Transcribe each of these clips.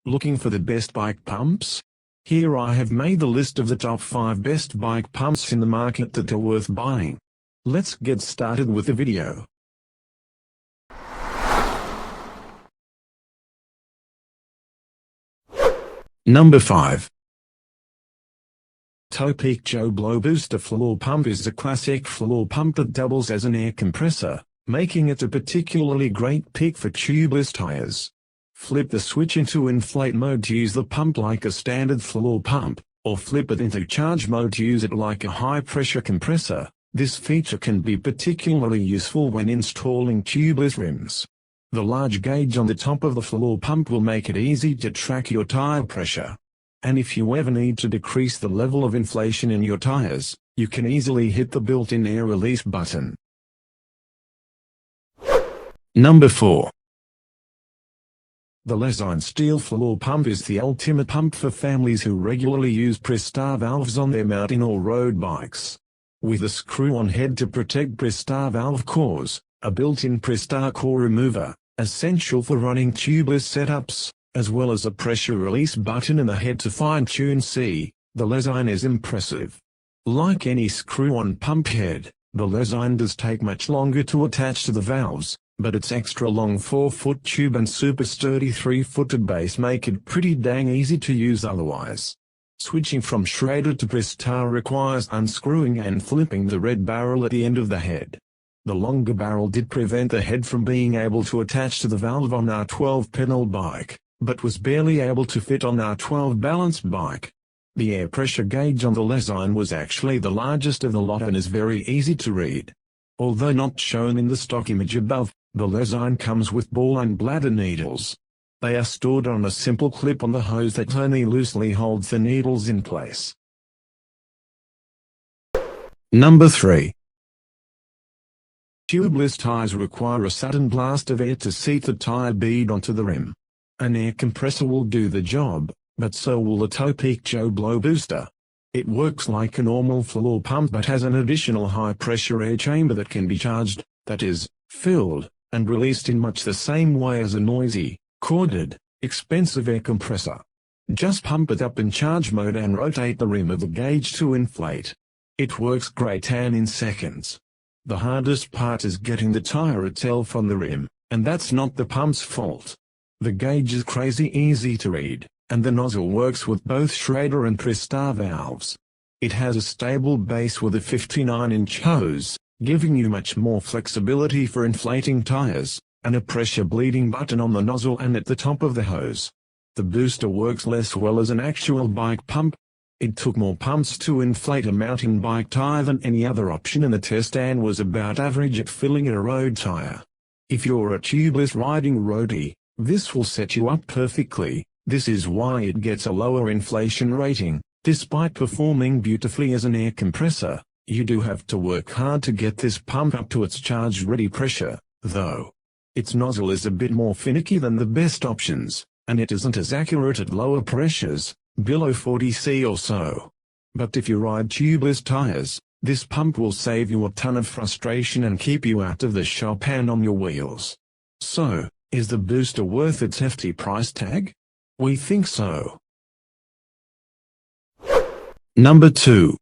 Looking for the best bike pumps? Here I have made the list of the top 5 best bike pumps in the market that are worth buying. Let's get started with the video. Number 5. Topeak Joe Blow Booster Floor Pump is a classic floor pump that doubles as an air compressor, making it a particularly great pick for tubeless tires. Flip the switch into inflate mode to use the pump like a standard floor pump, or flip it into charge mode to use it like a high-pressure compressor. This feature can be particularly useful when installing tubeless rims. The large gauge on the top of the floor pump will make it easy to track your tire pressure. And if you ever need to decrease the level of inflation in your tires, you can easily hit the built-in air release button. Number 4. The Lezyne Steel Floor Pump is the ultimate pump for families who regularly use Presta valves on their mountain or road bikes. With a screw-on head to protect Presta valve cores, a built-in Presta core remover, essential for running tubeless setups, as well as a pressure release button and a head to fine-tune the Lezyne is impressive. Like any screw-on pump head, the Lezyne does take much longer to attach to the valves, but its extra long 4-foot tube and super sturdy 3-footed base make it pretty dang easy to use otherwise. Switching from Schrader to Presta requires unscrewing and flipping the red barrel at the end of the head. The longer barrel did prevent the head from being able to attach to the valve on our 12-pedal bike, but was barely able to fit on our 12-balanced bike. The air pressure gauge on the Lezyne was actually the largest of the lot and is very easy to read. Although not shown in the stock image above, the Lezyne comes with ball and bladder needles. They are stored on a simple clip on the hose that only loosely holds the needles in place. Number 3. Tubeless tires require a sudden blast of air to seat the tire bead onto the rim. An air compressor will do the job, but so will the Topeak Joe Blow Booster. It works like a normal floor pump but has an additional high-pressure air chamber that can be charged, that is, filled, and released in much the same way as a noisy, corded, expensive air compressor. Just pump it up in charge mode and rotate the rim of the gauge to inflate. It works great and in seconds. The hardest part is getting the tire itself on the rim, and that's not the pump's fault. The gauge is crazy easy to read, and the nozzle works with both Schrader and Presta valves. It has a stable base with a 59-inch hose, giving you much more flexibility for inflating tires, and a pressure bleeding button on the nozzle and at the top of the hose. The booster works less well as an actual bike pump. It took more pumps to inflate a mountain bike tire than any other option in the test and was about average at filling a road tire. If you're a tubeless riding roadie, this will set you up perfectly. This is why it gets a lower inflation rating. Despite performing beautifully as an air compressor, you do have to work hard to get this pump up to its charge-ready pressure, though. Its nozzle is a bit more finicky than the best options, and it isn't as accurate at lower pressures, below 40C or so. But if you ride tubeless tires, this pump will save you a ton of frustration and keep you out of the shop and on your wheels. So, is the booster worth its hefty price tag? We think so. Number 2.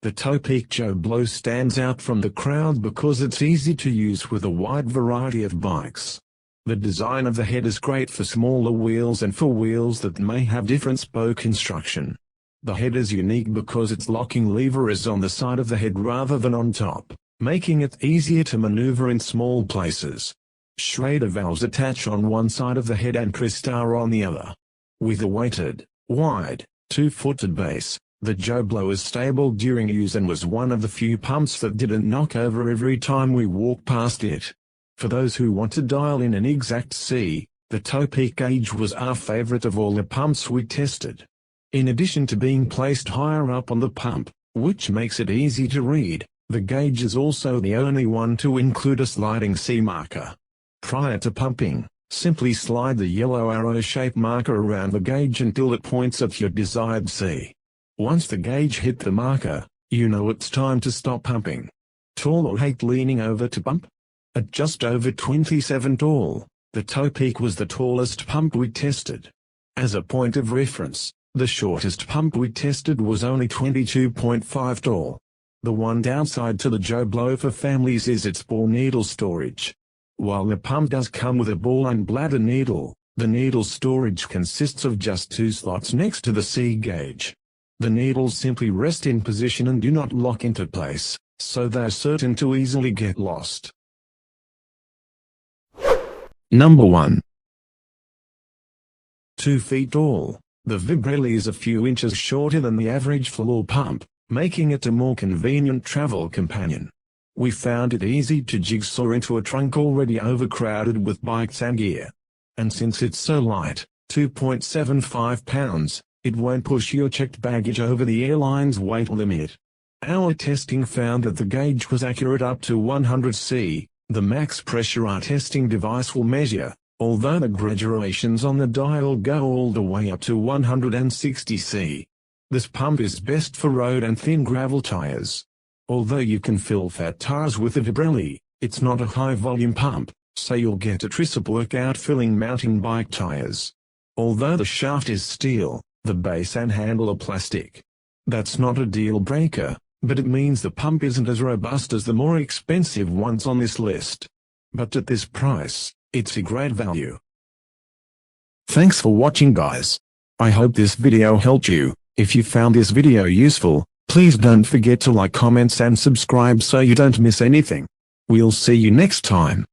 The Topeak Joe Blow stands out from the crowd because it's easy to use with a wide variety of bikes. The design of the head is great for smaller wheels and for wheels that may have different spoke construction. The head is unique because its locking lever is on the side of the head rather than on top, making it easier to maneuver in small places. Schrader valves attach on one side of the head and Presta on the other. With a weighted, wide, 2-footed base, the Joe Blow is stable during use and was one of the few pumps that didn't knock over every time we walked past it. For those who want to dial in an exact C, the Topeak gauge was our favorite of all the pumps we tested. In addition to being placed higher up on the pump, which makes it easy to read, the gauge is also the only one to include a sliding C marker. Prior to pumping, simply slide the yellow arrow-shaped marker around the gauge until it points at your desired C. Once the gauge hit the marker, you know it's time to stop pumping. Tall or hate leaning over to pump? At just over 27 tall, The Topeak was the tallest pump we tested. As a point of reference, the shortest pump we tested was only 22.5 tall. The one downside to the Joe Blow for families is its bore needle storage. While the pump does come with a ball and bladder needle, the needle storage consists of just 2 slots next to the C gauge. The needles simply rest in position and do not lock into place, so they're certain to easily get lost. Number 1. 2 feet tall, the Vibrilly is a few inches shorter than the average floor pump, making it a more convenient travel companion. We found it easy to jigsaw into a trunk already overcrowded with bikes and gear. And since it's so light, 2.75 pounds, it won't push your checked baggage over the airline's weight limit. Our testing found that the gauge was accurate up to 100 C, the max pressure our testing device will measure, although the graduations on the dial go all the way up to 160 C. This pump is best for road and thin gravel tires. Although you can fill fat tires with the Vibrilly, it's not a high-volume pump, so you'll get a tricep workout filling mountain bike tires. Although the shaft is steel, the base and handle are plastic. That's not a deal breaker, but it means the pump isn't as robust as the more expensive ones on this list. But at this price, it's a great value. Thanks for watching, guys. I hope this video helped you. If you found this video useful, please don't forget to like, comments and subscribe so you don't miss anything. We'll see you next time.